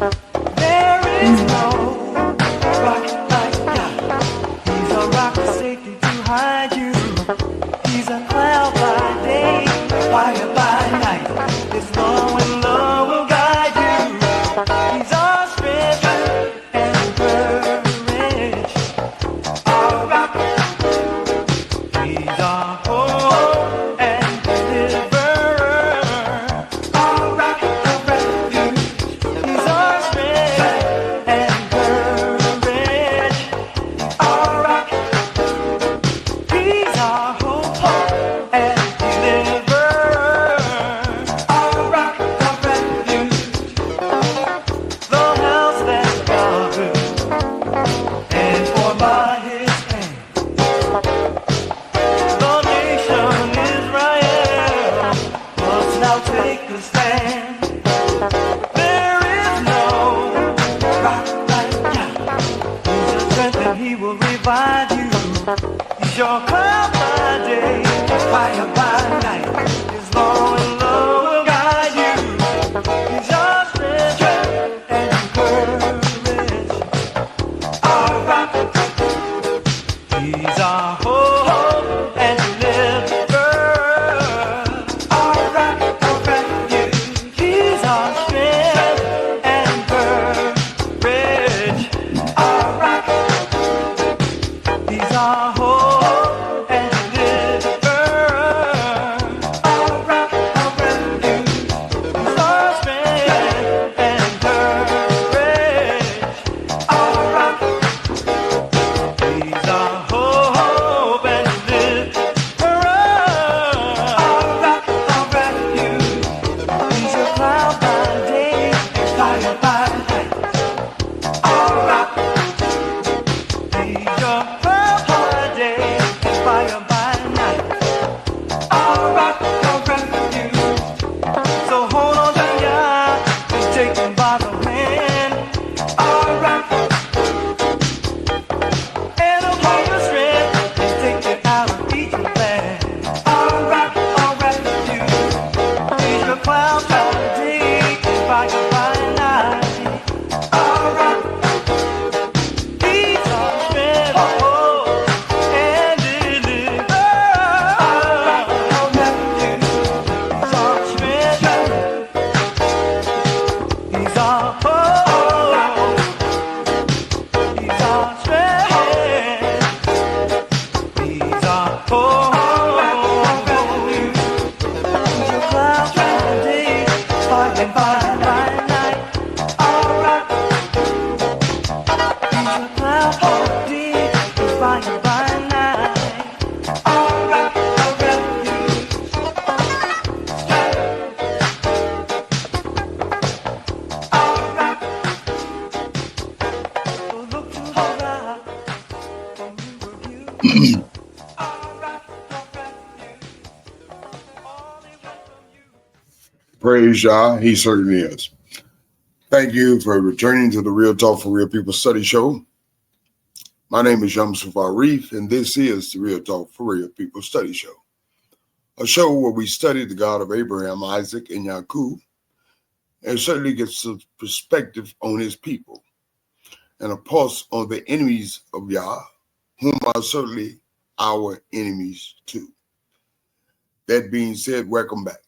There is no rock like God. He's a rock of safety to hide you. He's a cloud by day, fire by night. His law and love will guide you. He's our strength and courage. Our rock. He's our hope and deliverer. Our rock of refuge. He's our strength and courage. Our rock. He's our hope and deliverer. Our rock of refuge. The house that's covered and formed by His hand. The nation Israel must now take a stand. There is no rock like God. He's your strength and He will revive you. He's your cloud by day, fire by night. His law and love will guide you. He's your strength and courage. Our rock. He's our hope and deliverer. Our rock of refuge. He's our strength and courage. Our rock. He's our hope and deliverer. Our rock of refuge. He's our strength and courage. Our rock. He's our hope and deliverer. Our rock of refuge. He's your cloud by day and fire by night. Our rock. He's your cloud by day and fire by night. Our rock of refuge. So hold on to God and take Him by the hand. Our rock. And upon your strength and take it out of each land. Our rock of refuge. He's your cloud by day and fire by night. Our rock. He's our strength, hope, and deliverer. Our rock of refuge. He's our strength. He's our hope. He's our strength. He's our hope. He's your cloud by day, fire by night. Our rock. He's your cloud by day, fire by night. Our rock of refuge. Our rock. So look to the rock from you review. Our rock of refuge. Only one from you. Praise Yah, He certainly is. Thank you for returning to the Real Talk for Real People Study Show. My name is Yamsuf Arif, and this is the Real Talk for Real People Study Show, a show where we study the God of Abraham, Isaac, and Yaakov, and certainly get some perspective on His people, and a pulse on the enemies of Yah, whom are certainly our enemies too. That being said, welcome back.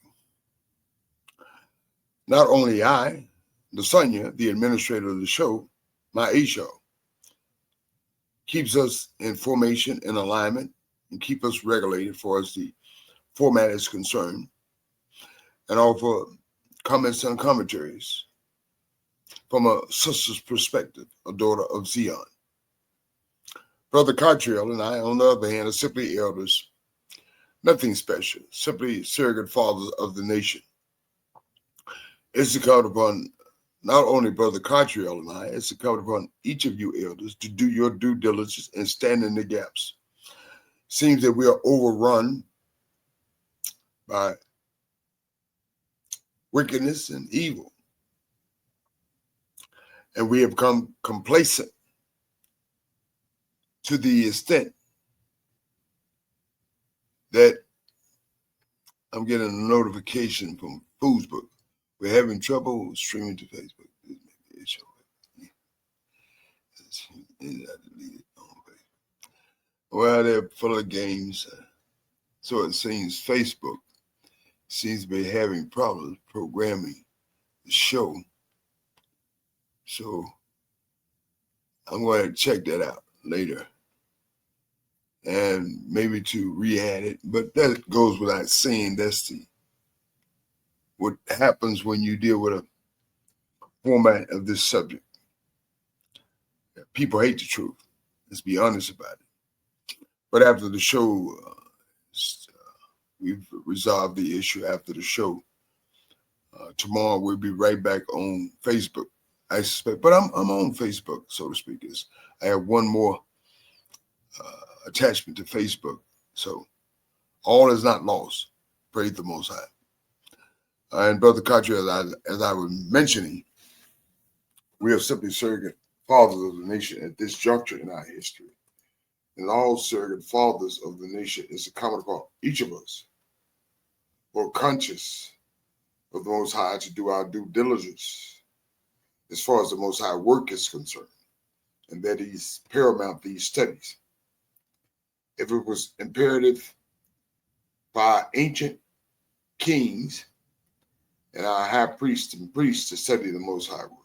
Not only I, Lasanya, the administrator of the show, Maisha, keeps us in formation and alignment and keep us regulated for as the format is concerned, and offer comments and commentaries from a sister's perspective, a daughter of Zion. Brother Cottrell and I, on the other hand, are simply elders, nothing special, simply surrogate fathers of the nation. It's incumbent upon not only Brother Cottrell and I, it's incumbent upon each of you elders to do your due diligence and stand in the gaps. Seems that we are overrun by wickedness and evil, and we have become complacent to the extent that I'm getting a notification from Facebook. We're having trouble streaming to Facebook. Well, they're full of games. So it seems Facebook seems to be having problems programming the show. So I'm going to check that out later and maybe to re-add it. But that goes without saying. That's what happens when you deal with a format of this subject. People hate the truth. Let's be honest about it. But after the show, we've resolved the issue after the show. Tomorrow we'll be right back on Facebook, I suspect. But I'm on Facebook, so to speak. I have one more attachment to Facebook. So all is not lost. Praise the Most High. And Brother Carter, as I was mentioning, we are simply surrogate fathers of the nation at this juncture in our history. And all surrogate fathers of the nation is incumbent upon each of us, or conscious of the Most High, to do our due diligence as far as the Most High work is concerned, and that He's paramount these studies. If it was imperative by our ancient kings and our high priests and priests to study the Most High word,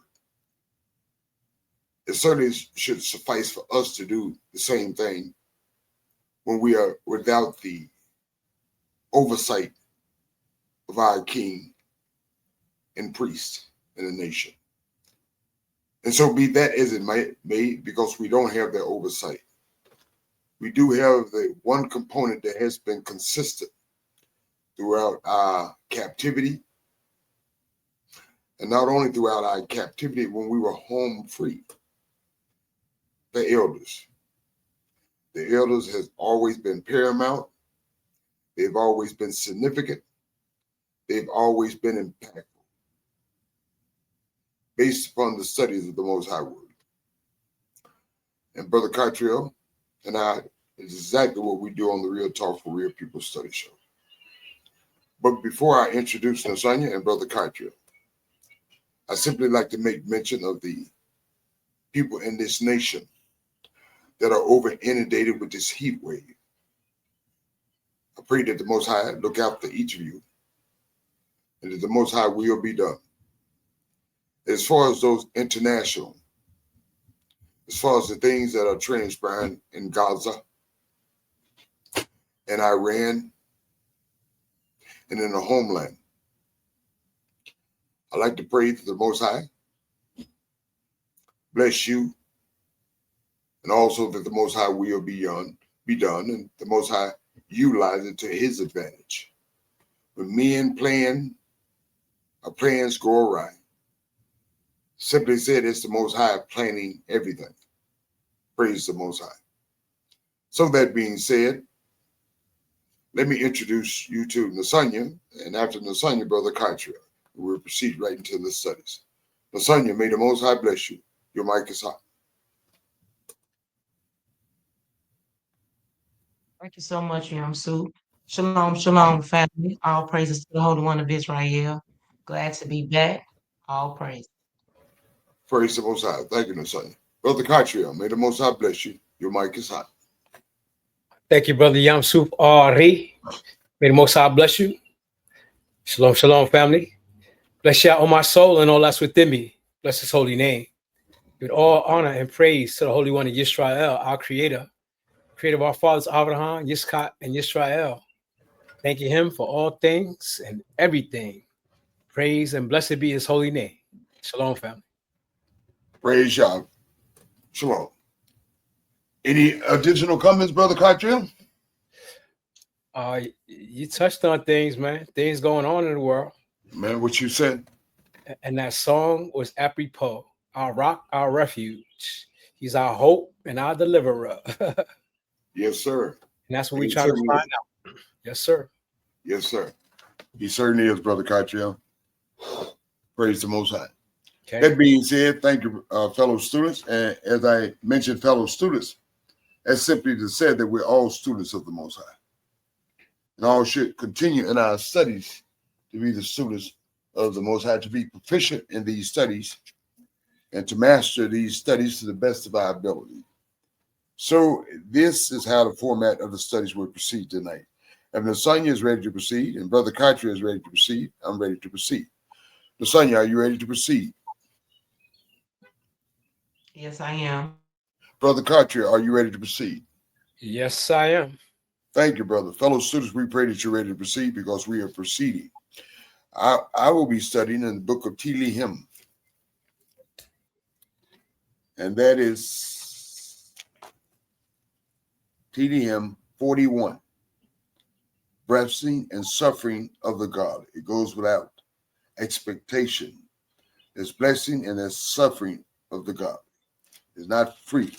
it certainly should suffice for us to do the same thing when we are without the oversight of our king and priest in the nation. And so be that as it may, because we don't have that oversight, we do have the one component that has been consistent throughout our captivity, and not only throughout our captivity when we were home free. The elders. The elders has always been paramount. They've always been significant. They've always been impactful based upon the studies of the Most High Word. And Brother Cartriel and I is exactly what we do on the Real Talk for Real People Study Show. But before I introduce Nasanya and Brother Cartriel, I simply like to make mention of the people in this nation that are over inundated with this heat wave. I pray that the Most High look out for each of you, and that the Most High will be done. As far as those international, as far as the things that are transpiring in Gaza and Iran and in the homeland, I like to pray that the Most High bless you, and also that the Most High will be done, and the Most High utilize it to His advantage. When men plan, our plans go awry. Simply said, it's the Most High planning everything. Praise the Most High. So that being said, let me introduce you to Nasanya, and after Nasanya, Brother Cartriel. We'll proceed right into the studies. Nasanya, may the Most High bless you. Your mic is hot. Thank you so much, Yamsu. Shalom, shalom, family. All praises to the Holy One of Israel. Glad to be back. All praise. Praise the Most High. Thank you, Nasanya. Brother Cartriel, may the Most High bless you. Your mic is hot. Thank you, Brother Yamsuf Ari. May the Most High bless you. Shalom, shalom, family. Bless you on my soul and all that's within me. Bless His holy name. With all honor and praise to the Holy One of Yisrael, our Creator, Creator of our fathers Abraham, Yitzchak, and Yisrael. Thank you Him for all things and everything. Praise and blessed be His holy name. Shalom, family. Praise Yah. Shalom. Any additional comments, Brother Cartriel? You touched on things, man. Things going on in the world. Man, what you said? And that song was apropos. Our rock, our refuge. He's our hope and our deliverer. Yes, sir. And that's what we try to find out. Yes, sir. Yes, sir. He certainly is, Brother Cartriel. Praise the Most High. Okay. That being said, thank you, fellow students. And as I mentioned, fellow students, that's simply to say that we're all students of the Most High. And all should continue in our studies to be the students of the Most High, to be proficient in these studies and to master these studies to the best of our ability. So this is how the format of the studies will proceed tonight. If Nasanya is ready to proceed and Brother Katra is ready to proceed, I'm ready to proceed. Nasanya, are you ready to proceed? Yes, I am. Brother Katra, are you ready to proceed? Yes, I am. Thank you, brother. Fellow students, we pray that you're ready to proceed because we are proceeding. I will be studying in the book of Tehillim, and that is Tehillim 41, blessing and suffering of the God. It goes without expectation. There's blessing and there's suffering of the God. It's not free.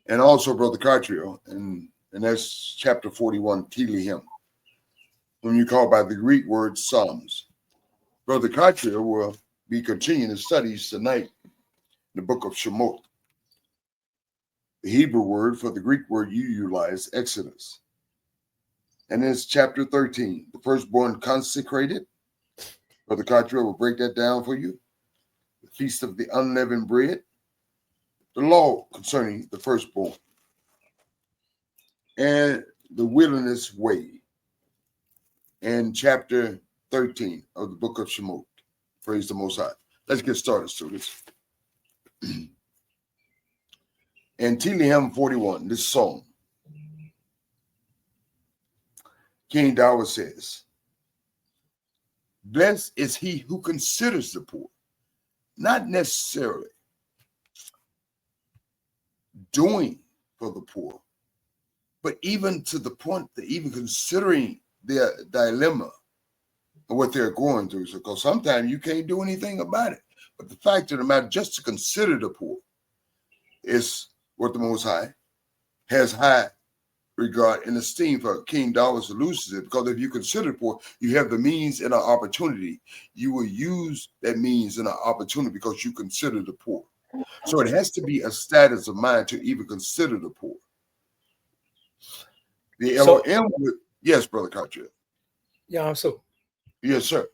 And also, Brother Cartrio, and that's chapter 41, Tehillim, when you call by the Greek word Psalms. Brother Cartrio will be continuing his studies tonight in the book of Shemot. The Hebrew word for the Greek word you utilize, Exodus. And it's chapter 13, the firstborn consecrated. Brother Cartrio will break that down for you. The feast of the unleavened bread. The law concerning the firstborn. And the wilderness way. And chapter 13 of the book of Shemot. Praise the Most High. Let's get started, students. In Tehillim 41, this song, King David says, blessed is he who considers the poor, not necessarily doing for the poor, but even to the point that even considering their dilemma and what they're going through. So, because sometimes you can't do anything about it. But the fact of the matter, just to consider the poor is what the Most High has high regard and esteem for. King David solutions it, because if you consider the poor, you have the means and an opportunity. You will use that means and an opportunity because you consider the poor. So it has to be a status of mind to even consider the poor. The So- Elohim, yes, Brother Cartier. Yeah, so Yes, sir.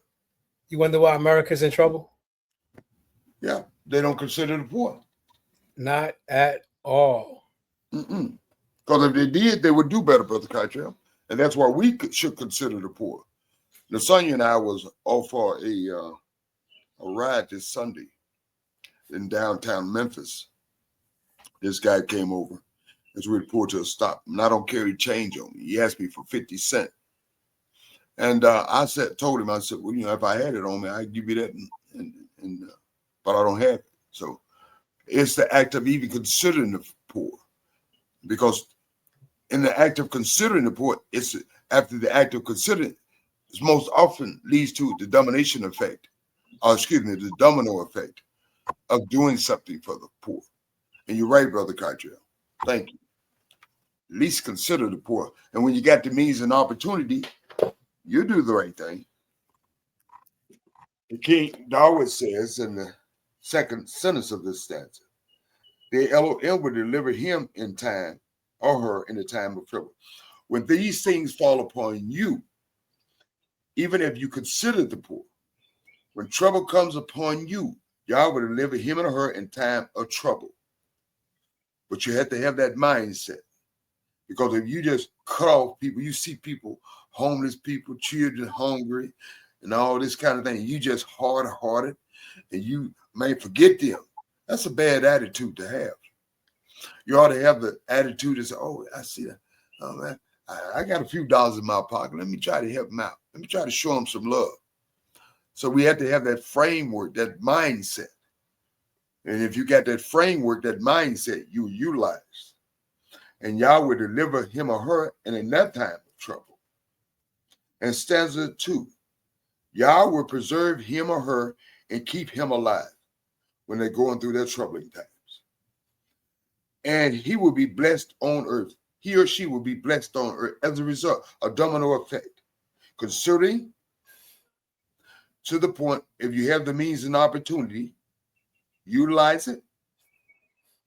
you wonder why America's in trouble? Yeah, they don't consider the poor. Not at all. Because if they did, they would do better, Brother Cartier. And that's why we should consider the poor. Nasanya and I was off for a ride this Sunday in downtown Memphis. This guy came over as we pulled to a stop, and I don't carry change on me. He asked me for 50 cents. And I told him, I said, well, if I had it on me, I'd give you that, but I don't have it. So it's the act of even considering the poor, because in the act of considering the poor, it's after the act of considering, it's most often leads to the domination effect, the domino effect of doing something for the poor. And you're right, Brother Cartier. Thank you. At least consider the poor. And when you got the means and opportunity, you do the right thing. The King David says in the second sentence of this stanza, the Elohim will deliver him in time or her in the time of trouble. When these things fall upon you, even if you consider the poor, when trouble comes upon you, Yah will deliver him and her in time of trouble. But you have to have that mindset. Because if you just cut off people, you see people, homeless people, children hungry, and all this kind of thing, you just hard-hearted, and you may forget them. That's a bad attitude to have. You ought to have the attitude that says, oh, I see that. Oh, man, I got a few dollars in my pocket. Let me try to help them out. Let me try to show them some love. So we have to have that framework, that mindset. And if you got that framework, that mindset, you utilize. And Yah will deliver him or her in that time of trouble. And stanza 2, Yah will preserve him or her and keep him alive when they're going through their troubling times. And he will be blessed on earth. He or she will be blessed on earth as a result, a domino effect. Considering to the point, if you have the means and opportunity, utilize it.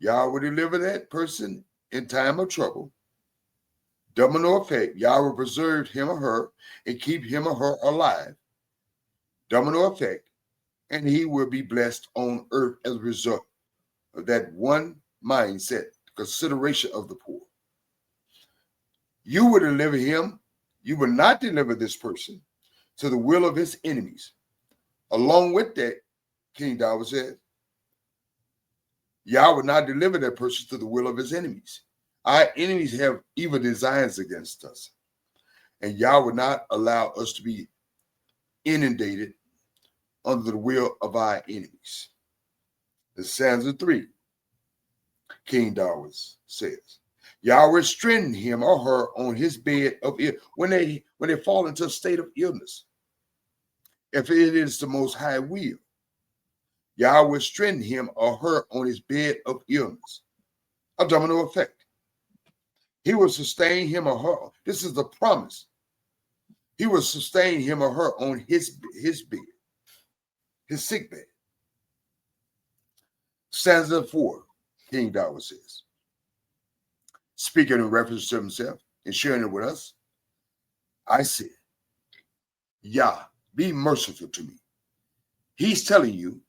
Yah will deliver that person in time of trouble. Domino effect, Yah will preserve him or her and keep him or her alive. Domino effect, and he will be blessed on earth as a result of that one mindset, consideration of the poor. You will deliver him, you will not deliver this person to the will of his enemies. Along with that, King David said, Yah will not deliver that person to the will of his enemies. Our enemies have evil designs against us, and Yah will not allow us to be inundated under the will of our enemies. The stanza 3, King David says, Yahweh strengthen him or her on his bed of illness when they fall into a state of illness. If it is the Most High will, Yahweh strengthen him or her on his bed of illness. A domino effect. He will sustain him or her. This is the promise. He will sustain him or her on his bed, his sick bed. Stanza 4, King David says, speaking in reference to himself and sharing it with us, I said, Yah, be merciful to me. He's telling you,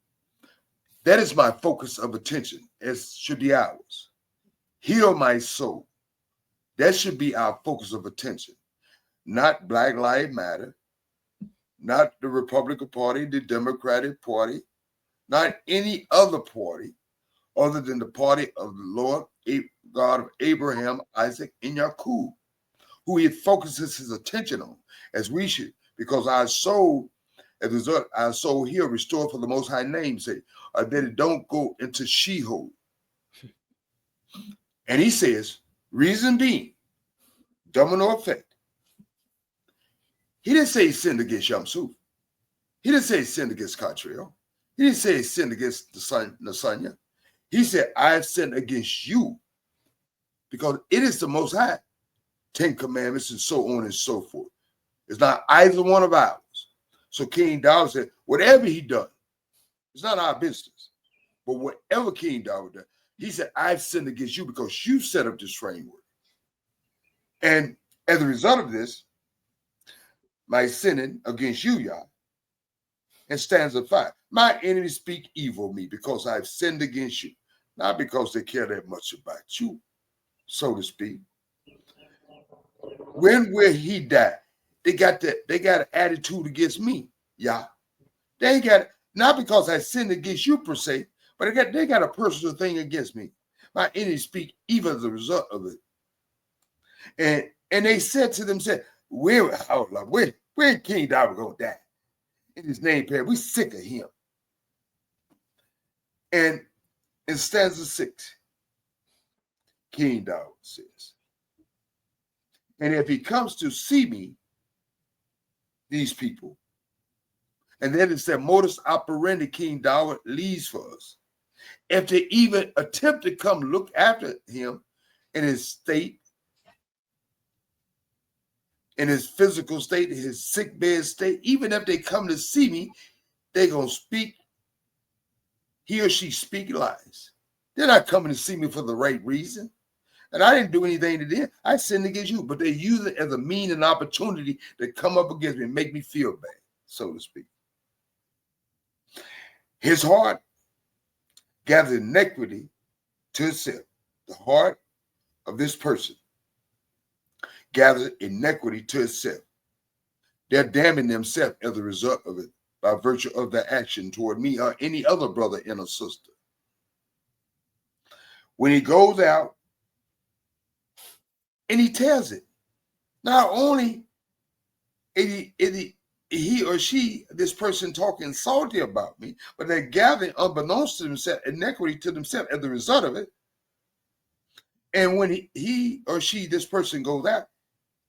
that is my focus of attention, as should be ours. Heal my soul. That should be our focus of attention. Not Black Lives Matter, not the Republican Party, the Democratic Party, not any other party other than the party of the Lord God of Abraham, Isaac, and Jacob, who he focuses his attention on, as we should, because our soul, as a result, our soul here restored for the Most High name's sake, that it don't go into Sheol. And he says, reason being, domino effect. He didn't say he sinned against Yamsuf. He didn't say he sinned against Catriel. He didn't say he sinned against the son Nasanya. He said, I have sinned against you, because it is the Most High. 10 commandments and so on and so forth. It's not either one of ours. So King David said, whatever he done, it's not our business. But whatever King David done, he said, I've sinned against you because you set up this framework. And as a result of this, my sinning against you, Yah. And stanza 5, my enemies speak evil of me because I've sinned against you, not because they care that much about you, so to speak. When will he die? They got an attitude against me, Yah. They ain't got, not because I sinned against you per se, but they got a personal thing against me. My enemies speak evil as a result of it. And they said to themselves, where King David gonna die? In his name, we sick of him. And in stanza 6, King David says, and if he comes to see me, these people, and then it's that modus operandi King David leaves for us. If they even attempt to come look after him in his state, in his physical state, his sick bed state, even if they come to see me, they're going to speak, he or she speak lies. They're not coming to see me for the right reason. And I didn't do anything to them. I sinned against you, but they use it as a mean and opportunity to come up against me and make me feel bad, so to speak. His heart gathers iniquity to itself. The heart of this person gathers iniquity to itself. They're damning themselves as a result of it by virtue of their action toward me or any other brother and a sister. When he goes out and he tells it, not only is he or she, this person talking salty about me, but they're gathering unbeknownst to themselves, iniquity to themselves as a result of it. And when he or she, this person goes out,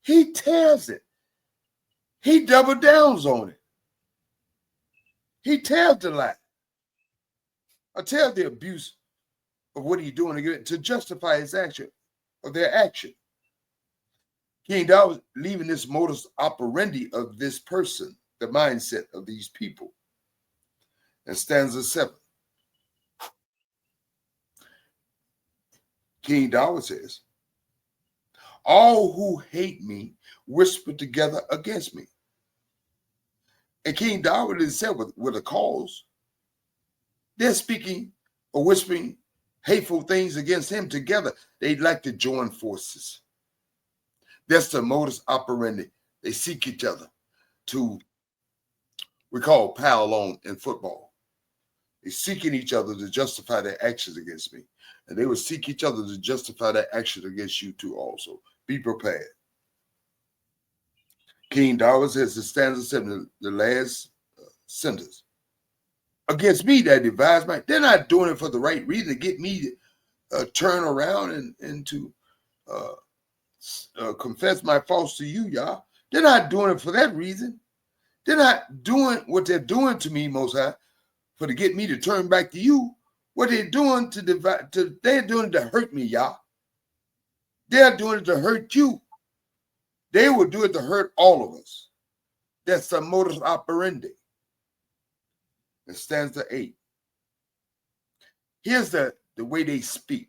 he tells it. He double downs on it. He tells the lie. Or tells the abuse of what he's doing to justify his action, or their action. King David leaving this modus operandi of this person, the mindset of these people. And stanza 7. King David says, all who hate me whisper together against me. And King David himself with a cause, they're speaking or whispering hateful things against him together. They'd like to join forces. That's the modus operandi. They seek each other to, we call pile on in football. They're seeking each other to justify their actions against me. And they will seek each other to justify their actions against you too also. Be prepared. King David says the stanza 7, the last sentence. Against me that devise my, they're not doing it for the right reason to get me to turn around and to confess my faults to you, y'all. They're not doing it for that reason. They're not doing what they're doing to me, Most High, for to get me to turn back to you. What they're doing they're doing it to hurt me, y'all. They're doing it to hurt you. They will do it to hurt all of us. That's the modus operandi. It stanza 8. Here's the way they speak.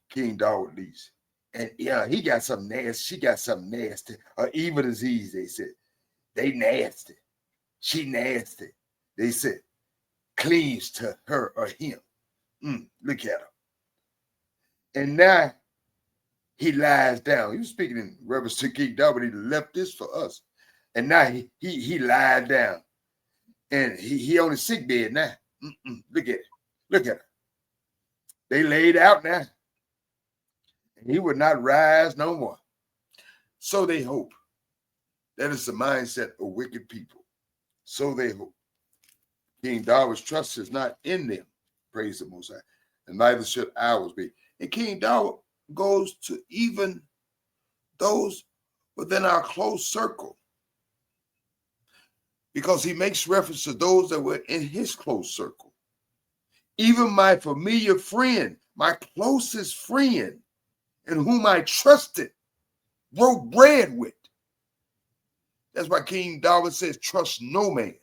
King David leads. And yeah, he got something nasty. She got something nasty. Or evil disease, they said. They nasty. She nasty. They said, cleaves to her or him. Look at her. And now he lies down. He was speaking in reference to King David. He left this for us. And now he lied down. And he on his sick bed now. Look at it. Look at her. They laid out now. And he would not rise no more. So they hope. That is the mindset of wicked people. So they hope. King David's trust is not in them. Praise the Most High. And neither should ours be. And King David goes to even those within our close circle, because he makes reference to those that were in his close circle. Even my familiar friend, my closest friend, in whom I trusted, broke bread with. That's why King David says, trust no man,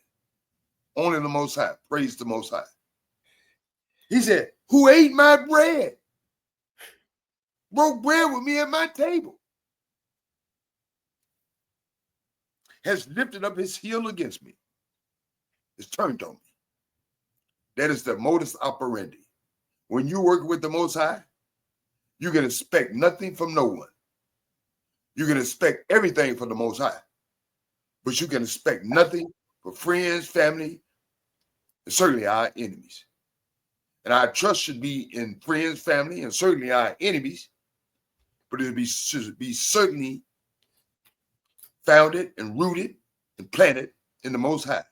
only the Most High. Praise the Most High. He said, who ate my bread? Broke bread with me at my table. Has lifted up his heel against me. It's turned on me. That is the modus operandi. When you work with the Most High, you can expect nothing from no one. You can expect everything from the Most High. But you can expect nothing for friends, family, and certainly our enemies. And our trust should be in friends, family, and certainly our enemies. But it should be certainly founded and rooted and planted in the Most High,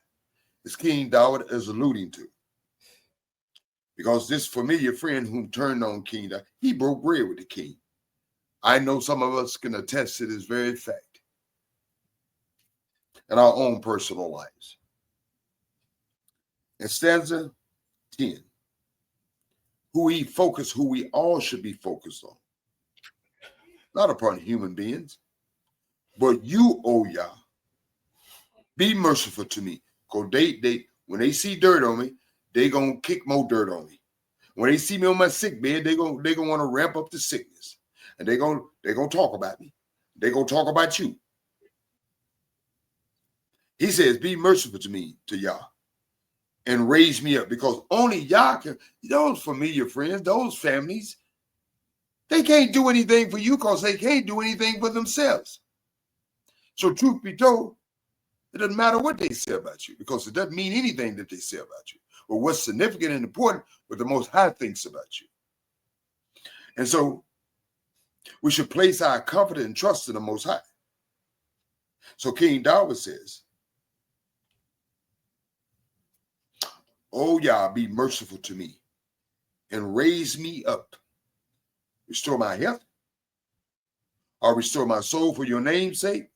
as King David is alluding to. Because this familiar friend whom turned on King David, he broke bread with the king. I know some of us can attest to this very fact in our own personal lives. In stanza 10, who we all should be focused on. Not upon human beings, but you, O Yah, be merciful to me. Because when they see dirt on me, they gonna kick more dirt on me. When they see me on my sick bed, they gonna want to ramp up the sickness. And they gonna talk about me. They gonna talk about you. He says, be merciful to me, to Yah, and raise me up, because only Yah can, those familiar friends, those families, they can't do anything for you because they can't do anything for themselves. So truth be told, it doesn't matter what they say about you, because it doesn't mean anything that they say about you. But what's significant and important, what the Most High thinks about you. And so we should place our confidence and trust in the Most High. So King David says, oh Yah, be merciful to me and raise me up. Restore my health, or restore my soul for your name's sake,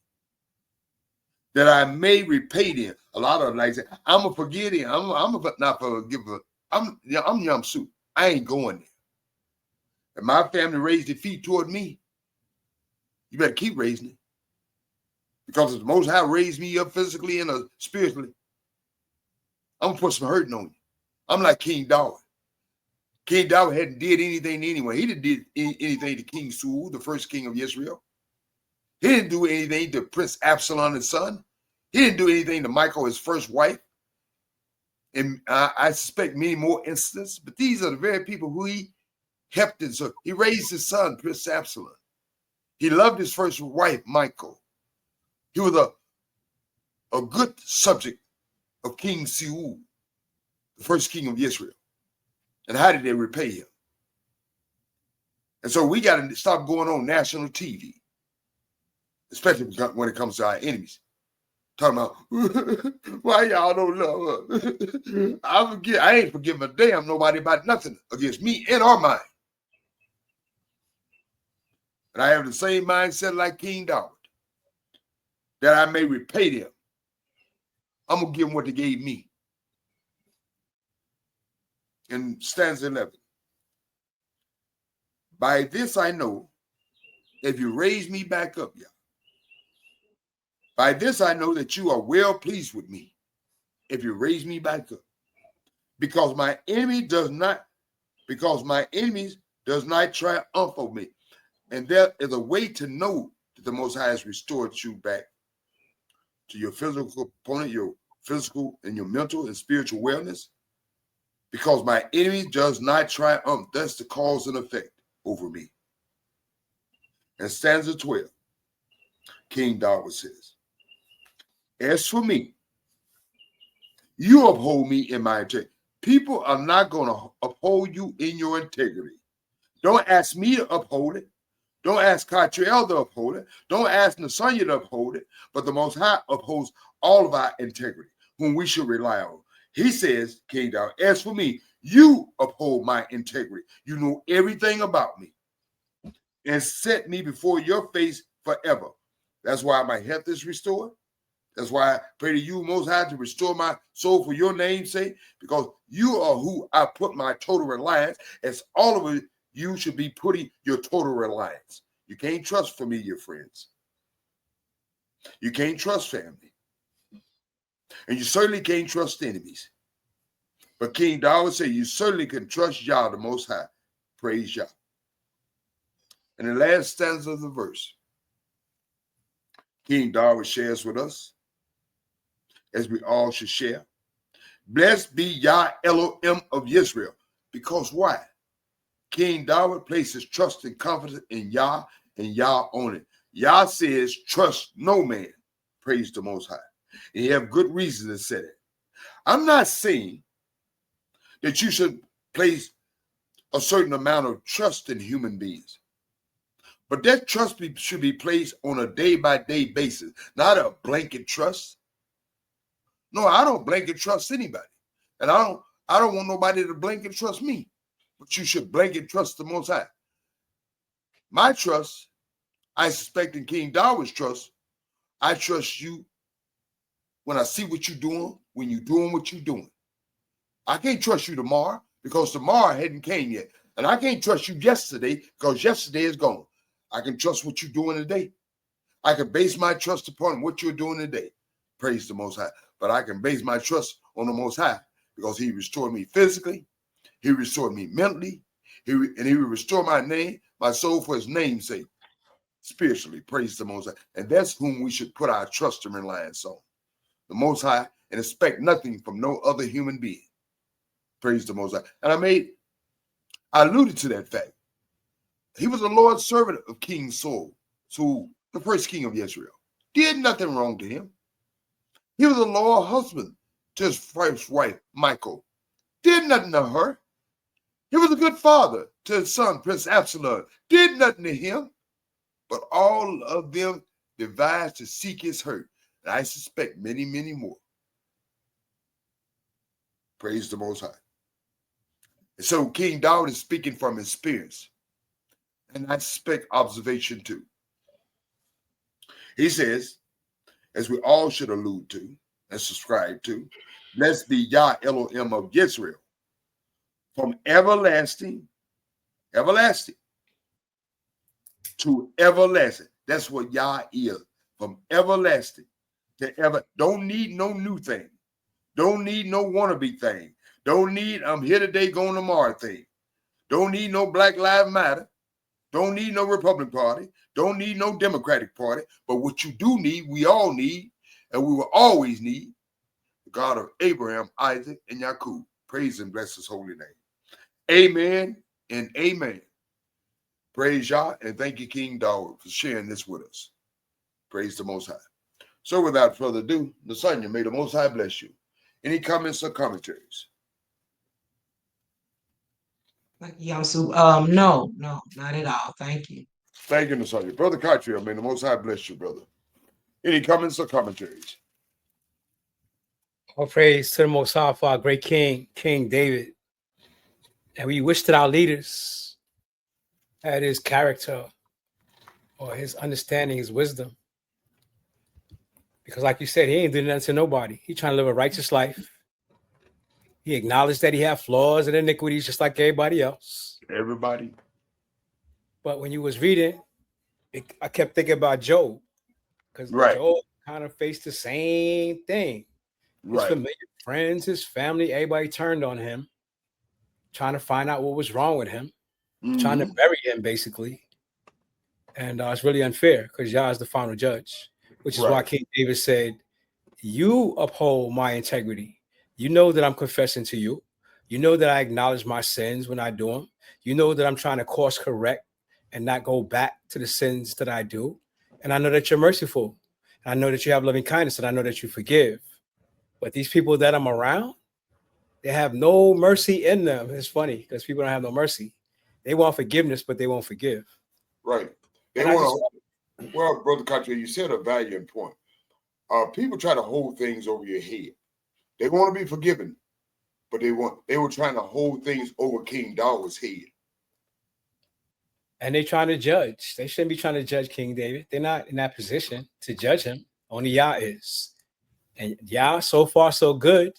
that I may repay them. A lot of them like say, I'm gonna forgive them. I'm a not forgive them. I'm Yam Suf. I ain't going there. If my family raised their feet toward me, you better keep raising it. Because if the Most High raised me up physically and spiritually, I'm gonna put some hurting on you. I'm like King David. King David hadn't did anything anyway. He didn't do anything to King Saul, the first king of Israel. He didn't do anything to Prince Absalom, his son. He didn't do anything to Michal, his first wife. And I suspect many more incidents, but these are the very people who he helped. And so he raised his son, Prince Absalom. He loved his first wife, Michael. He was a good subject of King Saul, the first king of Israel. And how did they repay him? And so we got to stop going on national TV, especially when it comes to our enemies. Talking about, why y'all don't love us? I ain't forgiving a damn nobody about nothing against me and or mine. And I have the same mindset like King David, that I may repay them. I'm going to give them what they gave me. In stanza 11. By this I know, if you raise me back up, yeah. By this I know that you are well pleased with me, if you raise me back up. Because my enemies does not triumph over me. And there is a way to know that the Most High has restored you back to your physical component, your physical and your mental and spiritual wellness. Because my enemy does not triumph. That's the cause and effect over me. And stanza 12, King David says, as for me, you uphold me in my integrity. People are not going to uphold you in your integrity. Don't ask me to uphold it. Don't ask Catriel to uphold it. Don't ask Nasanya to uphold it. But the Most High upholds all of our integrity, whom we should rely on. He says, King David, as for me, you uphold my integrity. You know everything about me and set me before your face forever. That's why my health is restored. That's why I pray to you, Most High, to restore my soul for your name's sake, because you are who I put my total reliance, as all of you should be putting your total reliance. You can't trust familiar friends. You can't trust family. And you certainly can't trust enemies. But King David said you certainly can trust Yah, the Most High. Praise Yah. And the last stanza of the verse, King David shares with us, as we all should share. Blessed be Yah Elohim of Israel. Because why? King David places trust and confidence in Yah and Yah only. Yah says, trust no man. Praise the Most High. And you have good reason to say that. I'm not saying that you should place a certain amount of trust in human beings. But that trust should be placed on a day-by-day basis, not a blanket trust. No, I don't blanket trust anybody. And I don't want nobody to blanket trust me. But you should blanket trust the Most High. My trust, I suspect in King David's trust, I trust you when I see what you're doing, when you're doing what you're doing. I can't trust you tomorrow because tomorrow hadn't came yet. And I can't trust you yesterday because yesterday is gone. I can trust what you're doing today. I can base my trust upon what you're doing today. Praise the Most High. But I can base my trust on the Most High because he restored me physically. He restored me mentally. He will restore my name, my soul for his name's sake. Spiritually, praise the Most High. And that's whom we should put our trust and reliance on. The Most High, and expect nothing from no other human being. Praise the Most High. And I alluded to that fact. He was a Lord's servant of King Saul, the first king of Israel. Did nothing wrong to him. He was a loyal husband to his first wife, Michael. Did nothing to her. He was a good father to his son, Prince Absalom. Did nothing to him. But all of them devised to seek his hurt. And I suspect many, many more. Praise the Most High. And so King David is speaking from experience. And I suspect observation too. He says, as we all should allude to and subscribe to, blessed be Yah Elohim of Israel, from everlasting to everlasting. That's what Yah is, from everlasting to ever. Don't need no new thing. Don't need no wannabe thing. Don't need I'm here today, going tomorrow thing. Don't need no Black Lives Matter. Don't need no Republican Party. Don't need no Democratic Party. But what you do need, we all need, and we will always need, the God of Abraham, Isaac, and Jacob. Praise and bless his holy name. Amen and amen. Praise Yah, and thank you, King Dawud, for sharing this with us. Praise the Most High. So without further ado, Nasanya, may the Most High bless you. Any comments or commentaries? Thank you, Yamsu. No, not at all. Thank you. Thank you, Nasanya. Brother Cottrell, may the Most High bless you, brother. Any comments or commentaries? All praise to the Most High for our great King, King David. And we wish that our leaders had his character or his understanding, his wisdom. Because like you said, he ain't doing nothing to nobody. He trying to live a righteous life. He acknowledged that he had flaws and iniquities just like everybody else. Everybody. But when you was reading, I kept thinking about Job. Because Right. Job kind of faced the same thing. His Right. familiar friends, his family, everybody turned on him, trying to find out what was wrong with him, trying to bury him, basically. And it's really unfair because Yah is the final judge, which is why King David said, you uphold my integrity. You know that I'm confessing to you. You know that I acknowledge my sins when I do them. You know that I'm trying to course correct and not go back to the sins that I do. And I know that you're merciful. I know that you have loving kindness, and I know that you forgive. But these people that I'm around, they have no mercy in them. It's funny because people don't have no mercy. They want forgiveness, but they won't forgive. Right. They want to. Well, Brother Cottrell, you said a valiant point. People try to hold things over your head. They want to be forgiven, but they were trying to hold things over King David's head. And they're trying to judge. They shouldn't be trying to judge King David. They're not in that position to judge him. Only Yah is. And Yah, so far, so good.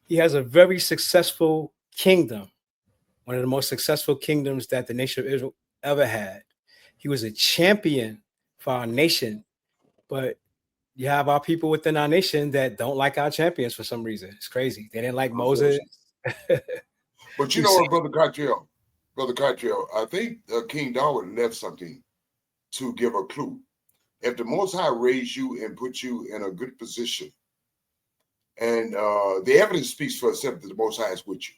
He has a very successful kingdom, one of the most successful kingdoms that the nation of Israel ever had. He was a champion for our nation, but you have our people within our nation that don't like our champions for some reason. It's crazy. They didn't like Moses. But you know what, Brother Cottrell? Brother Cottrell, I think King David left something to give a clue. If the Most High raised you and put you in a good position, and the evidence speaks for itself that the Most High is with you.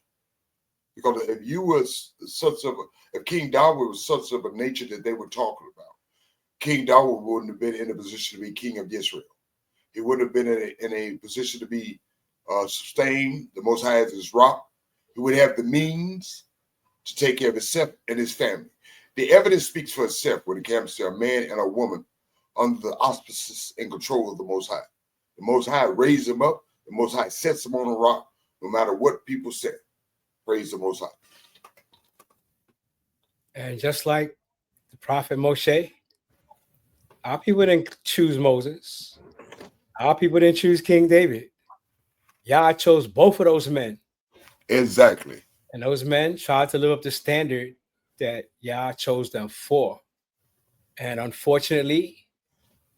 Because if you was if King David was such of a nature that they were talking about, King David wouldn't have been in a position to be king of Israel. He wouldn't have been in a position to be sustained. The Most High is his rock. He would have the means to take care of himself and his family. The evidence speaks for itself when it comes to a man and a woman under the auspices and control of the Most High. The Most High raised them up. The Most High sets them on a rock, no matter what people say. Praise the Most High. And just like the prophet Moshe, our people didn't choose Moses. Our people didn't choose King David. Yah chose both of those men. Exactly. And those men tried to live up to the standard that Yah chose them for. And unfortunately,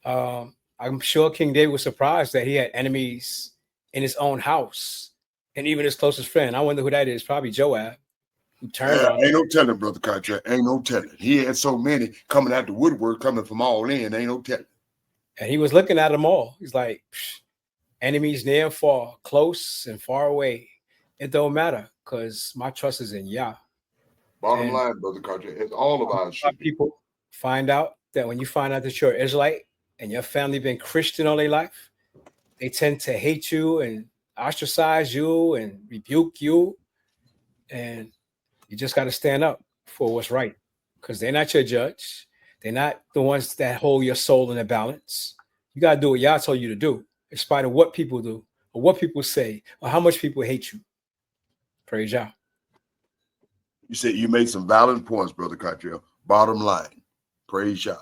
I'm sure King David was surprised that he had enemies in his own house and even his closest friend. I wonder who that is. Probably Joab, who turned on him. Ain't no telling, Brother Cottrell. Ain't no telling. He had so many coming out the woodwork, coming from all in. Ain't no telling. And he was looking at them all. He's like, enemies near and far, close and far away. It don't matter because my trust is in Yah. Bottom line, Brother Cottrell, it's all of our shit. People find out that when you find out that you're an Israelite and your family been Christian all their life, they tend to hate you and ostracize you and rebuke you. And you just got to stand up for what's right because they're not your judge. They're not the ones that hold your soul in a balance. You got to do what Yah told you to do, in spite of what people do or what people say or how much people hate you. Praise Yah. You said you made some valid points, Brother Cottrell. Bottom line, praise Yah.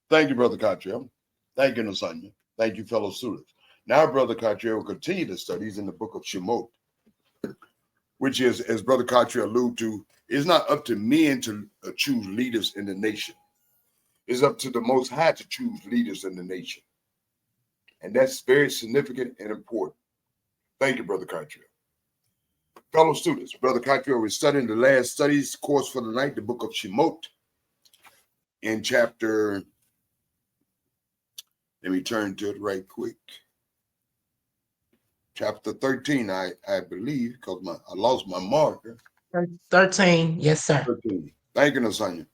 Thank you, Brother Cottrell. Thank you, Nasanya. Thank you, fellow students. Now, Brother Cottrell will continue the studies in the book of Shemot, which is, as Brother Cottrell alluded to, is not up to men to choose leaders in the nation. It's up to the Most High to choose leaders in the nation. And that's very significant and important. Thank you, Brother Cottrell. Fellow students, Brother Cottrell is studying the last studies course for the night, the book of Shemot, in chapter, let me turn to it right quick. chapter 13, I believe, because I lost my marker. 13. Yes, sir. 13. Thank you, Nasanya.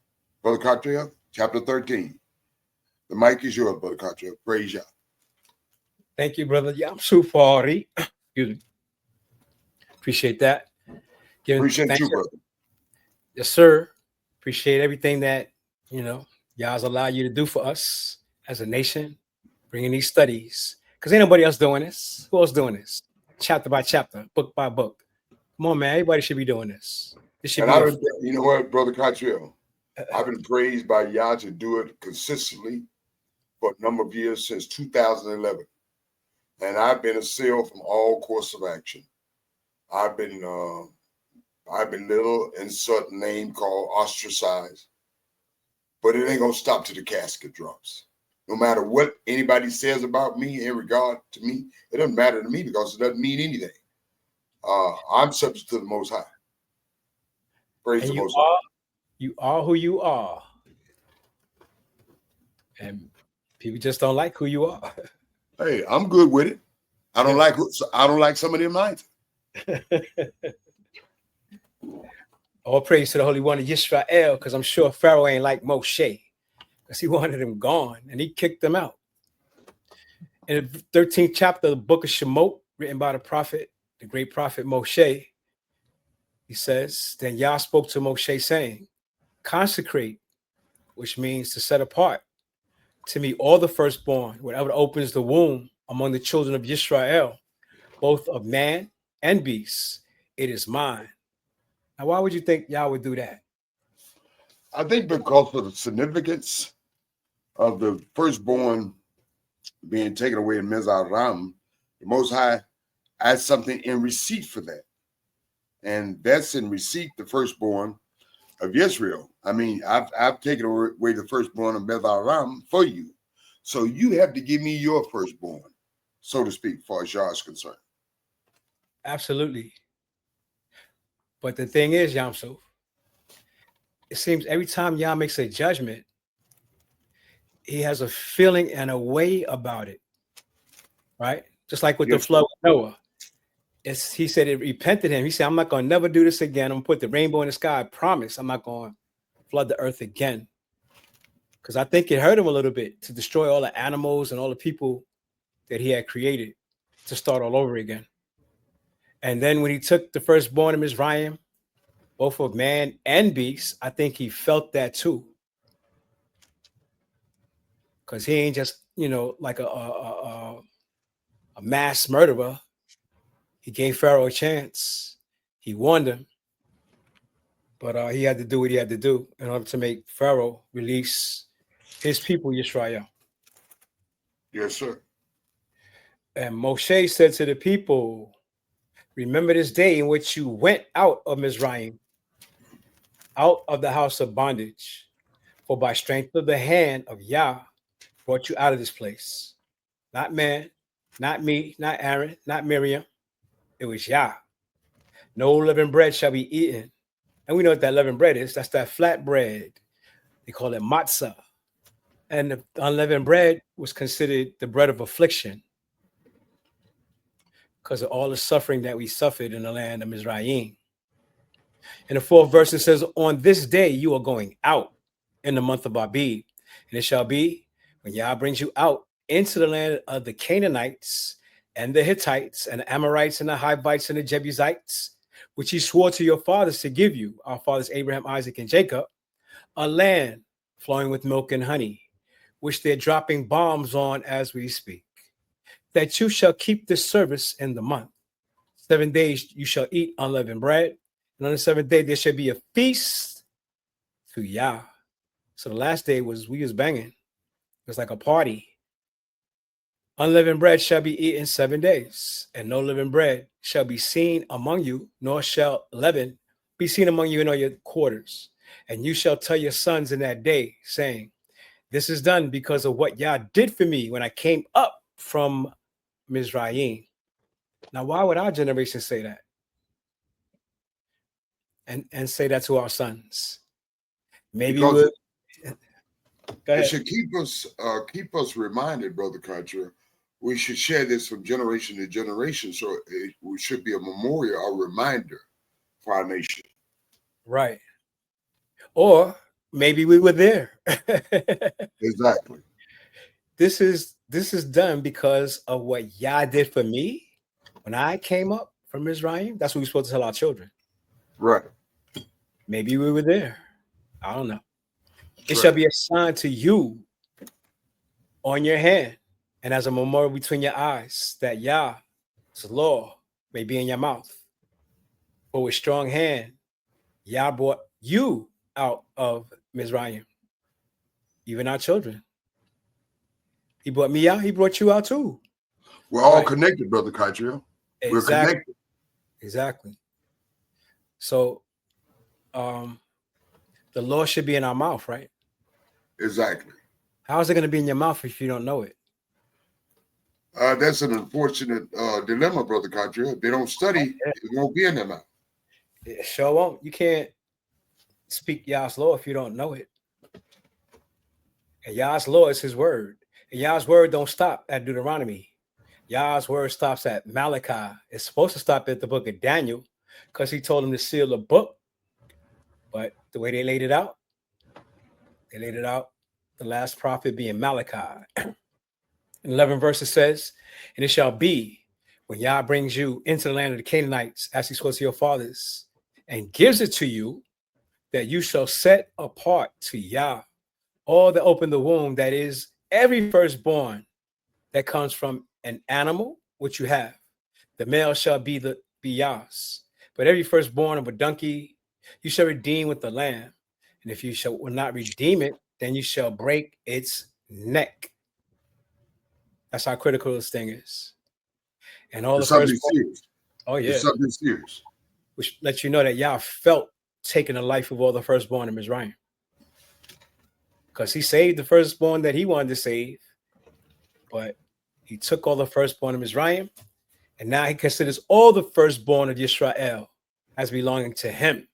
Brother Cottrell, chapter 13. The mic is yours, Brother Cottrell. Praise you. Thank you, brother. Yeah, I'm super Ari. Excuse me. Appreciate that. Appreciate thanks, you, brother. Yes, sir. Appreciate everything that, y'all's allow you to do for us as a nation, bringing these studies. Because ain't nobody else doing this. Who else doing this? Chapter by chapter, book by book. Come on, man. Everybody should be doing this. This should And be you know what, Brother Cottrell? I've been praised by Yah to do it consistently for a number of years since 2011. And I've been assailed from all course of action. I've been little insert name called ostracized, but it ain't gonna stop till the casket drops. No matter what anybody says about me in regard to me, it doesn't matter to me because it doesn't mean anything. I'm subject to the Most High. Praise the Most High. You are who you are, and people just don't like who you are. Hey, I'm good with it. I don't like some of them either. All praise to the Holy One of Yisrael, because I'm sure Pharaoh ain't like Moshe, because he wanted him gone and he kicked them out. In the 13th chapter of the book of Shemot, written by the great prophet Moshe, he says, then Yah spoke to Moshe saying, consecrate, which means to set apart, to me all the firstborn, whatever opens the womb among the children of Yisrael, both of man and beast, it is mine. Now, why would you think Yah would do that? I think because of the significance of the firstborn being taken away in Mezaram, the Most High adds something in receipt for that. And that's in receipt, the firstborn of Israel. I mean, I've taken away the firstborn of Mezaram for you. So you have to give me your firstborn, so to speak, as far as Yah is concerned. Absolutely. But the thing is, Yamsuf, it seems every time Yah makes a judgment, he has a feeling and a way about it, right? Just like with the flood with Noah. He said it repented him. He said, I'm not going to never do this again. I'm going to put the rainbow in the sky. I promise I'm not going to flood the earth again. Because I think it hurt him a little bit to destroy all the animals and all the people that he had created to start all over again. And then when he took the firstborn of Mizraim, both of man and beast, I think he felt that too. Because he ain't just, like a mass murderer. He gave Pharaoh a chance. He warned him. But he had to do what he had to do in order to make Pharaoh release his people, Yisrael. Yes, sir. And Moshe said to the people, remember this day in which you went out of Mizraim, out of the house of bondage. For by strength of the hand of Yah brought you out of this place. Not man, not me, not Aaron, not Miriam. It was Yah. No leavened bread shall be eaten. And we know what that leavened bread is. That's that flat bread. They call it matzah. And the unleavened bread was considered the bread of affliction because of all the suffering that we suffered in the land of Mizraim. In the 4th verse, it says, on this day you are going out in the month of Abib. And it shall be when Yah brings you out into the land of the Canaanites and the Hittites and the Amorites and the Hivites and the Jebusites, which he swore to your fathers to give you, our fathers Abraham, Isaac, and Jacob, a land flowing with milk and honey, which they're dropping bombs on as we speak, that you shall keep this service in the month. 7 days you shall eat unleavened bread, and on the 7th day there shall be a feast to Yah. So the last day we was banging. It was like a party. Unleavened bread shall be eaten 7 days, and no leavened bread shall be seen among you, nor shall leaven be seen among you in all your quarters. And you shall tell your sons in that day, saying, this is done because of what Yah did for me when I came up from Mizraim. Now, why would our generation say that? And say that to our sons? Maybe because it should keep us reminded, Brother Country, we should share this from generation to generation. So it should be a memorial, a reminder for our nation. Right. Or maybe we were there. Exactly. This is done because of what Yah did for me when I came up from Mizraim. That's what we're supposed to tell our children. Right. Maybe we were there. I don't know. It Right. shall be a sign to you on your hand and as a memorial between your eyes that Yah's law may be in your mouth. For with strong hand, Yah brought you out of Mizraim, even our children. He brought me out. He brought you out too. We're all Right. connected, Brother Kaitriel. We're Exactly. connected. Exactly. So, the law should be in our mouth, right? Exactly. How is it going to be in your mouth if you don't know it? That's an unfortunate dilemma, Brother Kaitriel. If they don't study, it won't be in their mouth. It sure won't. You can't speak Yah's law if you don't know it. And Yah's law is his word. And Yah's word don't stop at Deuteronomy. Yah's word stops at Malachi. It's supposed to stop at the book of Daniel because he told him to seal the book. But the way they laid it out, the last prophet being Malachi. In 11 verses says, and it shall be when Yah brings you into the land of the Canaanites, as he swore to your fathers, and gives it to you, that you shall set apart to Yah all that open the womb, that is every firstborn that comes from an animal, which you have. The male shall be Yah's. But every firstborn of a donkey, you shall redeem with the lamb. And if you will not redeem it, then you shall break its neck. That's how critical this thing is. And all It's the something firstborn, serious. oh yeah, It's something serious. which lets you know that Yah felt taking the life of all the firstborn in Mizraim. Because he saved the firstborn that he wanted to save, but he took all the firstborn of Mizraim, and now he considers all the firstborn of Yisrael as belonging to him,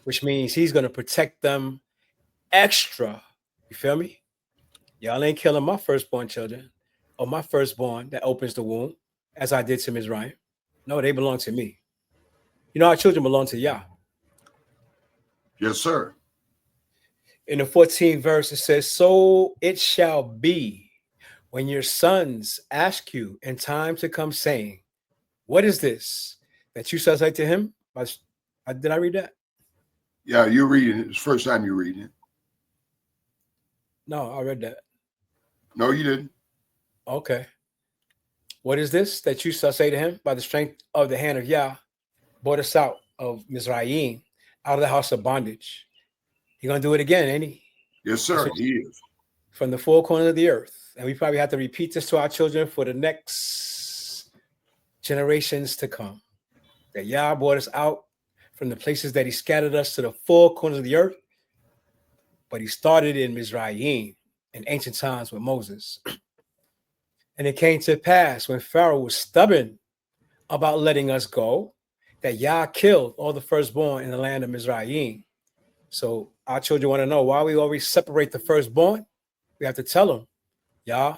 which means he's going to protect them extra. You feel me? Y'all ain't killing my firstborn children or my firstborn that opens the womb, as I did to Mizraim. No, they belong to me. You know, our children belong to Yah. Yes, sir. In the 14th verse, it says, so it shall be when your sons ask you in time to come, saying, what is this that you shall say to him? Did I read that? Yeah, you're reading it. It's the first time you're reading it. No, I read that. No, you didn't. Okay. What is this that you shall say to him? By the strength of the hand of Yah, brought us out of Mizraim, out of the house of bondage. He's going to do it again, ain't he? Yes, sir. He is. From the four corners of the earth. And we probably have to repeat this to our children for the next generations to come. That Yah brought us out from the places that he scattered us to the four corners of the earth. But he started in Mizraim in ancient times with Moses. And it came to pass when Pharaoh was stubborn about letting us go, that Yah killed all the firstborn in the land of Mizraim. So our children want to know why we always separate the firstborn. We have to tell them, Yah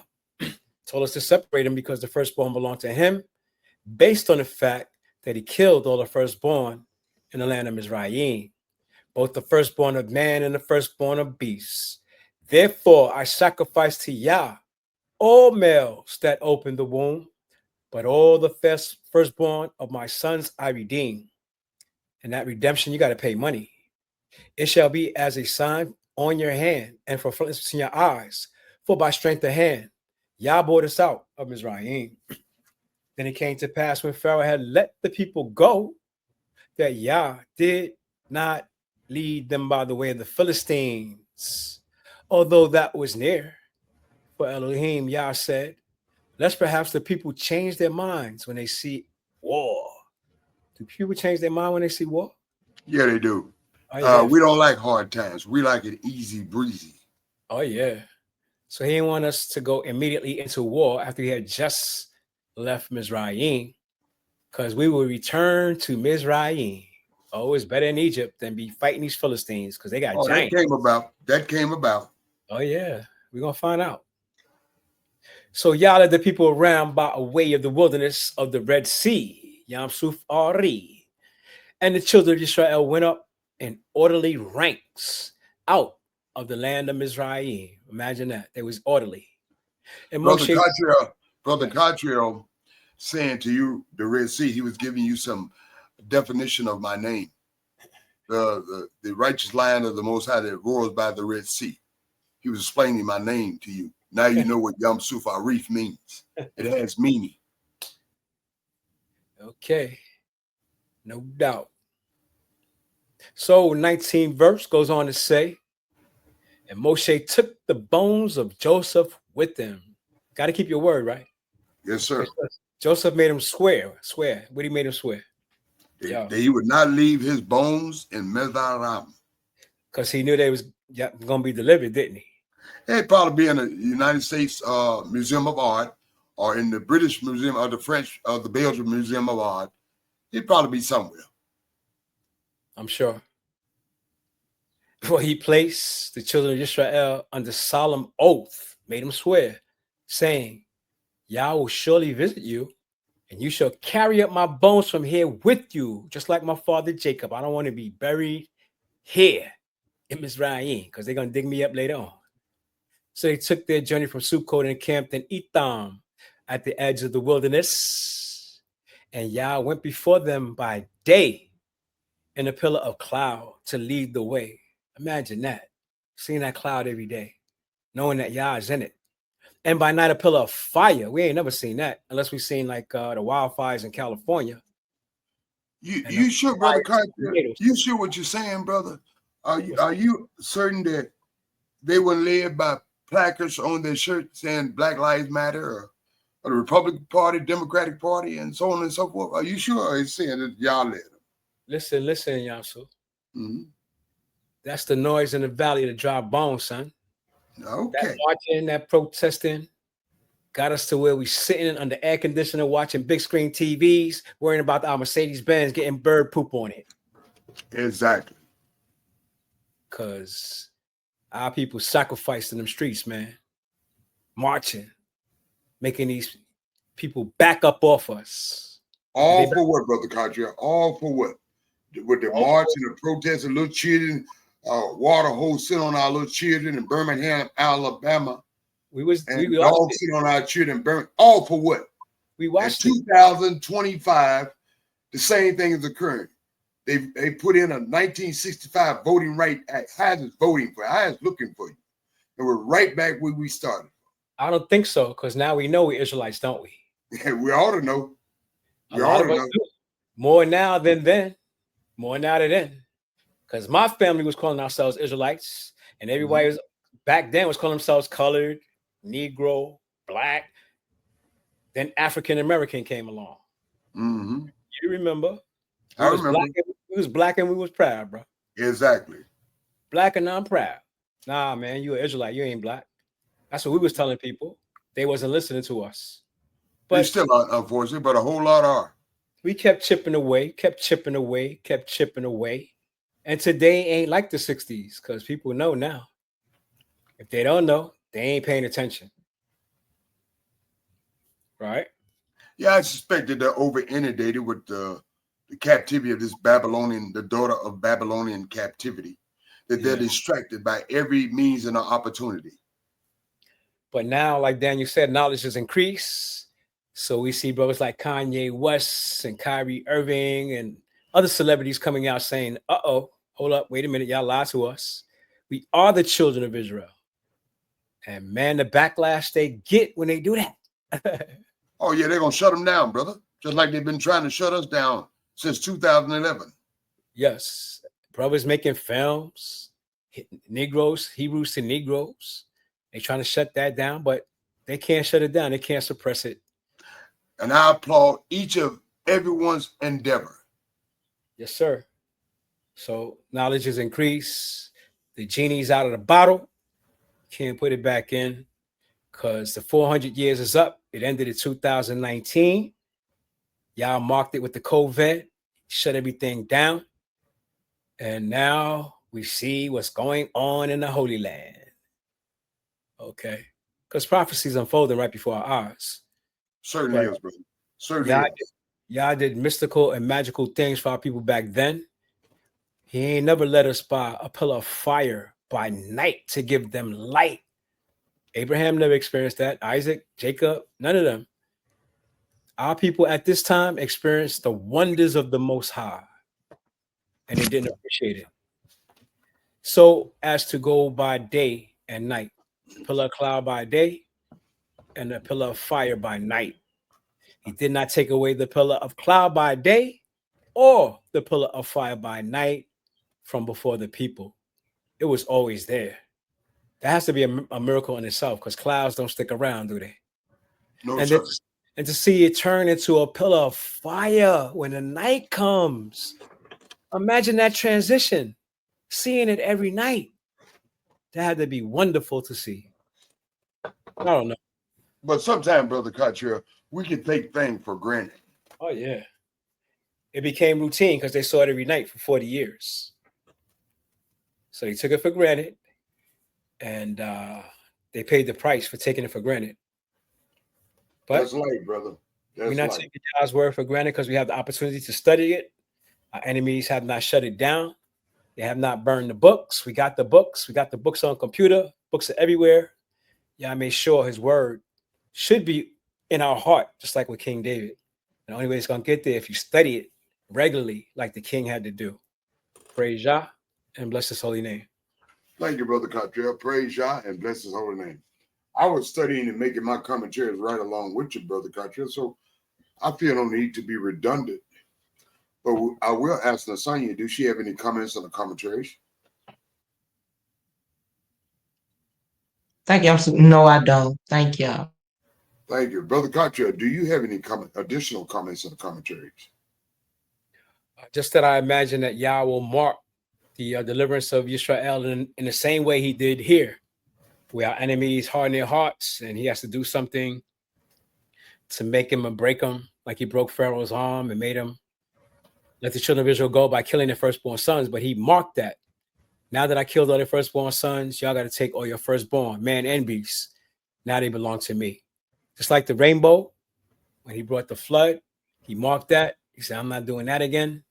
told us to separate them because the firstborn belonged to him, based on the fact that he killed all the firstborn in the land of Mizraim, both the firstborn of man and the firstborn of beasts. Therefore, I sacrifice to Yah all males that open the womb, but all the firstborn of my sons I redeem. And that redemption, you got to pay money. It shall be as a sign on your hand and for frontlets in your eyes, for by strength of hand, Yah brought us out of Mizraim. Then it came to pass when Pharaoh had let the people go, that Yah did not lead them by the way of the Philistines, although that was near. For Elohim, Yah said, lest perhaps the people change their minds when they see war. Do people change their mind when they see war? Yeah, they do. Oh, yeah. We don't like hard times. We like it easy breezy. Oh, yeah. So he didn't want us to go immediately into war after he had just left Mizraim, because we will return to Mizraim. Oh, it's better in Egypt than be fighting these Philistines because they got giants. That came about. Oh, yeah. We're going to find out. So y'all led the people around by a way of the wilderness of the Red Sea, Yam Suf Ari. And the children of Israel went up in orderly ranks out of the land of Mizraim. Imagine that. They was orderly. And Brother Moshe, Cottrell saying to you, the Red Sea, he was giving you some definition of my name. The righteous lion of the Most High that roars by the Red Sea. He was explaining my name to you. Now you know what Yom Suf Arif means. It has meaning. okay, no doubt. So 19th verse goes on to say, and Moshe took the bones of Joseph with him. Got to keep your word, right? Yes, sir. Joseph made him swear. What he made him swear? That he would not leave his bones in Mezaram. Because he knew they was going to be delivered, didn't he? It'd probably be in the United States Museum of Art or in the British Museum or the French or the Belgian Museum of Art. It'd probably be somewhere. I'm sure. For he placed the children of Israel under solemn oath, made them swear, saying, Yah will surely visit you, and you shall carry up my bones from here with you, just like my father Jacob. I don't want to be buried here in Mizraim, because they're going to dig me up later on. So they took their journey from Sukkot and encamped in Etham at the edge of the wilderness. And Yah went before them by day in a pillar of cloud to lead the way. Imagine that, seeing that cloud every day, knowing that Yah is in it. And by night, a pillar of fire. We ain't never seen that unless we've seen like the wildfires in California. You sure, Brother Carter? You sure what you're saying, brother? Are you certain that they were led by placards on their shirt saying Black Lives Matter or the Republican Party, Democratic Party, and so on and so forth? Are you sure? Or are you saying that y'all led them? Listen, Yasu. Mm-hmm. That's the noise in the valley of the dry bones, son. Okay. That marching, that protesting got us to where we sitting under air conditioner, watching big screen TVs, worrying about our Mercedes-Benz getting bird poop on it. Exactly. Because our people sacrificed in them streets, man. Marching, making these people back up off us. All for what, Brother Carter? All for what? With the march and the protest and little children, water hose sit on our little children in Birmingham, Alabama. We dogs sit on our children in Birmingham. All for what? We watched in 2025, the same thing is occurring. They put in a 1965 Voting Right Act. How's it voting for? How's looking for you? And we're right back where we started. I don't think so, because now we know we're Israelites, don't we? We ought to know. We ought to know. More now than then. More now than then. Because my family was calling ourselves Israelites, and everybody was back then was calling themselves colored, Negro, black. Then African American came along. Mm-hmm. You remember? I remember. We was black and we was proud, bro. Exactly. Black and I'm proud. Nah, man, you an Israelite. You ain't black. That's what we was telling people. They wasn't listening to us. But they still aren't, unfortunately, but a whole lot are. We kept chipping away. And today ain't like the 60s, because people know now. If they don't know, they ain't paying attention. Right? Yeah, I suspected they're over inundated with the captivity of this Babylonian, the daughter of Babylonian captivity, that they're distracted by every means and opportunity. But now, like Daniel said, knowledge has increased. So we see brothers like Kanye West and Kyrie Irving and other celebrities coming out saying, hold up, wait a minute, y'all lied to us. We are the children of Israel. And man, the backlash they get when they do that. Oh, yeah, they're going to shut them down, brother. Just like they've been trying to shut us down since 2011. Yes. Brothers making films, Negroes, Hebrews to Negroes. They're trying to shut that down, but they can't shut it down. They can't suppress it. And I applaud each of everyone's endeavor. Yes, sir. So knowledge has increased. The genie's out of the bottle. Can't put it back in because the 400 years is up. It ended in 2019. Y'all marked it with the COVID, shut everything down. And now we see what's going on in the Holy Land. Okay. because prophecy is unfolding right before our eyes. Certainly But is, brother. Certainly Yah, is. Yah did mystical and magical things for our people back then. He ain't never let us by a pillar of fire by night to give them light. Abraham never experienced that. Isaac, Jacob, none of them. Our people at this time experienced the wonders of the Most High, and they didn't appreciate it. So as to go by day and night, pillar of cloud by day and a pillar of fire by night. He did not take away the pillar of cloud by day or the pillar of fire by night from before the people. It was always there. That has to be a miracle in itself, because clouds don't stick around, do they? No, And, sir. and to see it turn into a pillar of fire when the night comes. Imagine that transition, seeing it every night. That had to be wonderful to see. I don't know. But sometimes, Brother Cottrell, we can take things for granted. Oh, yeah. It became routine because they saw it every night for 40 years. So they took it for granted, and they paid the price for taking it for granted. But That's light, brother. That's we're not light. taking God's word for granted because we have the opportunity to study it. Our enemies have not shut it down. They have not burned the books. We got the books. We got the books on computer. Books are everywhere. Yah made sure his word should be in our heart, just like with King David. The only way it's going to get there if you study it regularly, like the king had to do. Praise Yah and bless his holy name. Thank you, Brother Cottrell. Praise Yah and bless his holy name. I was studying and making my commentaries right along with you, Brother Cottrell, so I feel no need to be redundant. But I will ask Nasanya, does she have any comments on the commentaries? Thank you. No, I don't. Thank you. Thank you. Brother Cottrell, do you have any additional comments on the commentaries? Just that I imagine that Yah will mark the deliverance of Israel in the same way he did here, where our enemies harden their hearts, and he has to do something to make him and break him, like he broke Pharaoh's arm and made him let the children of Israel go by killing their firstborn sons. But he marked that. Now that I killed all their firstborn sons, y'all got to take all your firstborn, man and beast. Now they belong to me. Just like the rainbow, when he brought the flood, he marked that. He said, I'm not doing that again.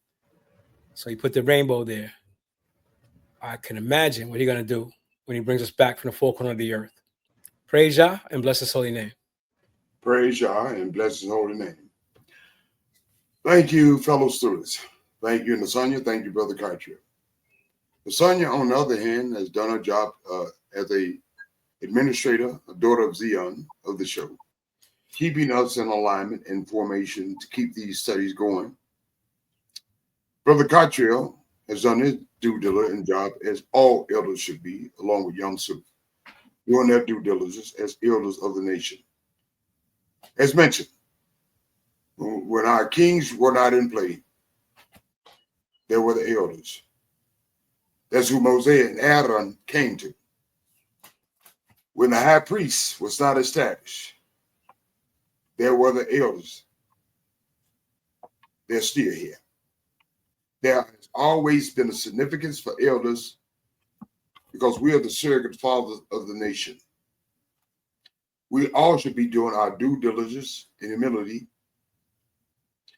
So he put the rainbow there. I can imagine what he's going to do when he brings us back from the four corners of the earth. Praise Yah and bless his holy name. Praise Yah and bless his holy name. Thank you, fellow students. Thank you, Nasanya. Thank you, Brother Cottrell. Nasanya, on the other hand, has done her job as a administrator, a daughter of Zion of the show, keeping us in alignment and formation to keep these studies going. Brother Cottrell has done his due diligence job as all elders should be, along with Young Suf, doing their due diligence as elders of the nation. As mentioned, when our kings were not in play, there were the elders. That's who Moses and Aaron came to. When the high priest was not established, there were the elders. They're still here. There has always been a significance for elders because we are the surrogate fathers of the nation. We all should be doing our due diligence and humility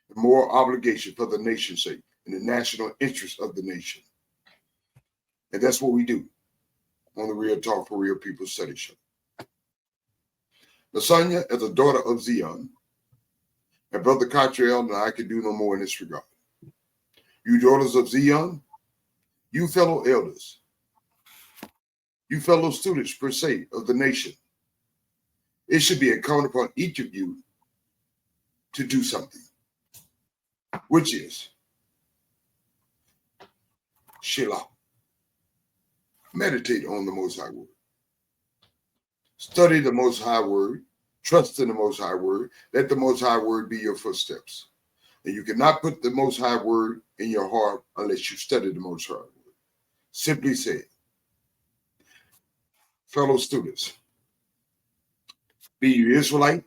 and moral obligation for the nation's sake and the national interest of the nation. And that's what we do on the Real Talk for Real People Study Show. Nasanya, as a daughter of Zion, and Brother Cottrell and I can do no more in this regard. You daughters of Zion, you fellow elders, you fellow students per se of the nation, it should be incumbent upon each of you to do something, which is Shelah. Meditate on the Most High Word. Study the Most High Word. Trust in the Most High Word. Let the Most High Word be your footsteps. And you cannot put the Most High Word in your heart unless you study the Most High Word. Simply said, fellow students, be you Israelite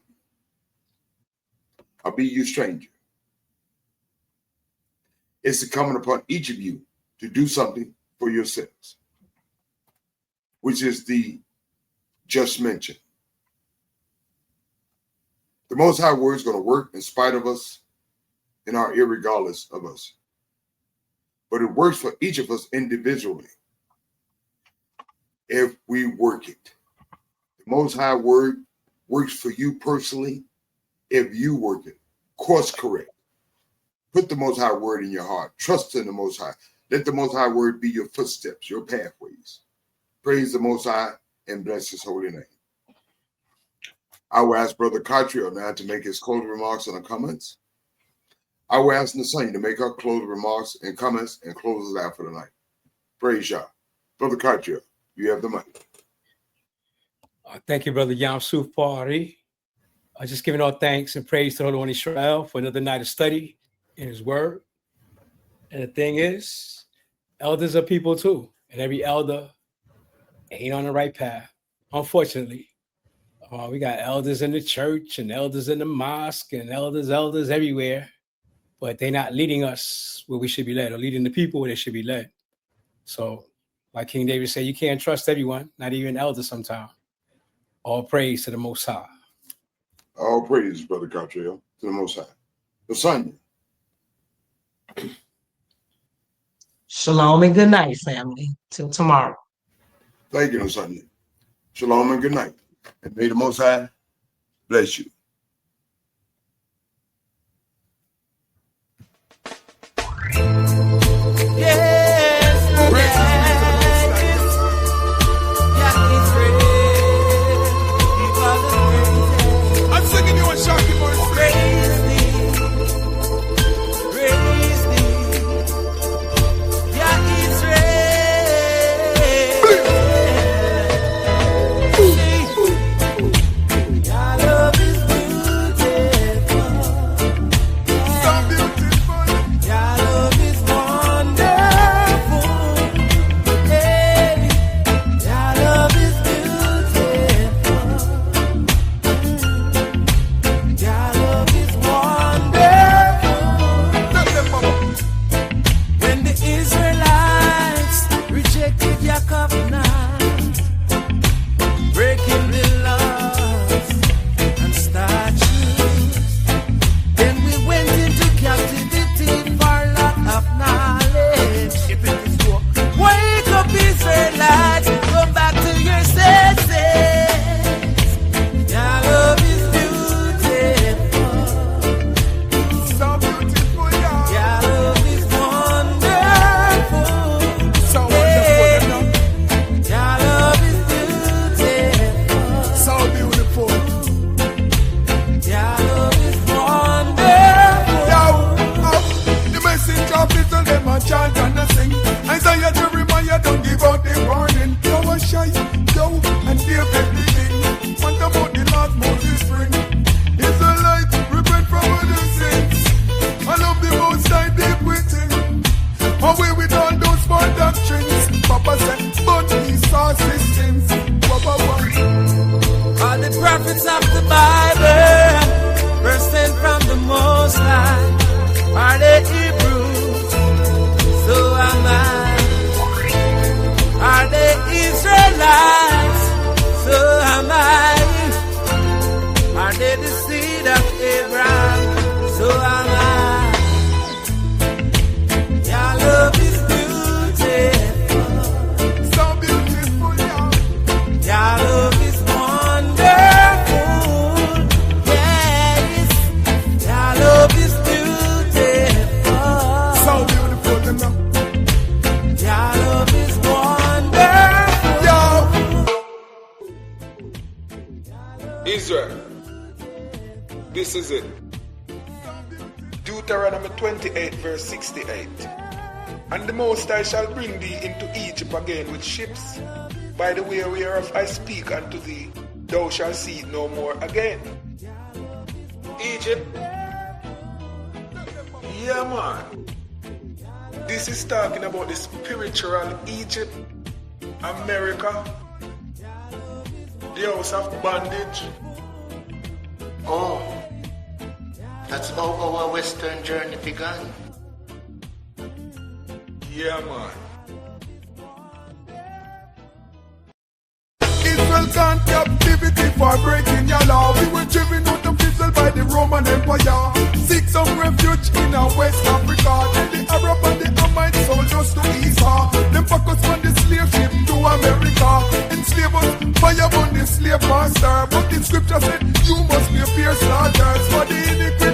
or be you stranger, it's incumbent upon each of you to do something for yourselves, which is the just mentioned. The Most High Word is going to work in spite of us and our irregardless of us. But it works for each of us individually if we work it. The Most High Word works for you personally if you work it. Course correct. Put the Most High Word in your heart. Trust in the Most High. Let the Most High Word be your footsteps, your pathways. Praise the Most High and bless his holy name. I will ask Brother Cottrell now to make his closing remarks and comments. I will ask Nasanya to make her closing remarks and comments and close us out for the night. Praise Yah. Brother Cottrell, you have the mic. Thank you, Brother Yamsuf Pari. Just giving all thanks and praise to the Holy One Israel for another night of study in his word. And the thing is, elders are people too. And every elder ain't on the right path, unfortunately. We got elders in the church and elders in the mosque and elders everywhere. But they're not leading us where we should be led or leading the people where they should be led. So like King David said, you can't trust everyone, not even elders sometimes. All praise to the Most High. All praise, Brother Cottrell, to the Most High. Nasanya. Shalom and good night, family. Till tomorrow. Thank you, Nasanya. Shalom and good night. And may the Most High bless you. Israel, this is it. Deuteronomy 28 verse 68. And the Most High shall bring thee into Egypt again with ships, by the way whereof I speak unto thee, thou shalt see it no more again. Egypt? Yeah, man. This is talking about the spiritual Egypt, America, the house of bondage. Oh, that's how our Western journey began. Yeah, man. Israel gone captivity for breaking your law. We were driven out of Israel held by the Roman Empire. Seek some refuge in West Africa. Then the Arab and the Amite soldiers to Esau. Them focus on the slave ship to America. Enslave us, fire on the slave master. But in scripture said, you must be a fierce slaughters for the iniquity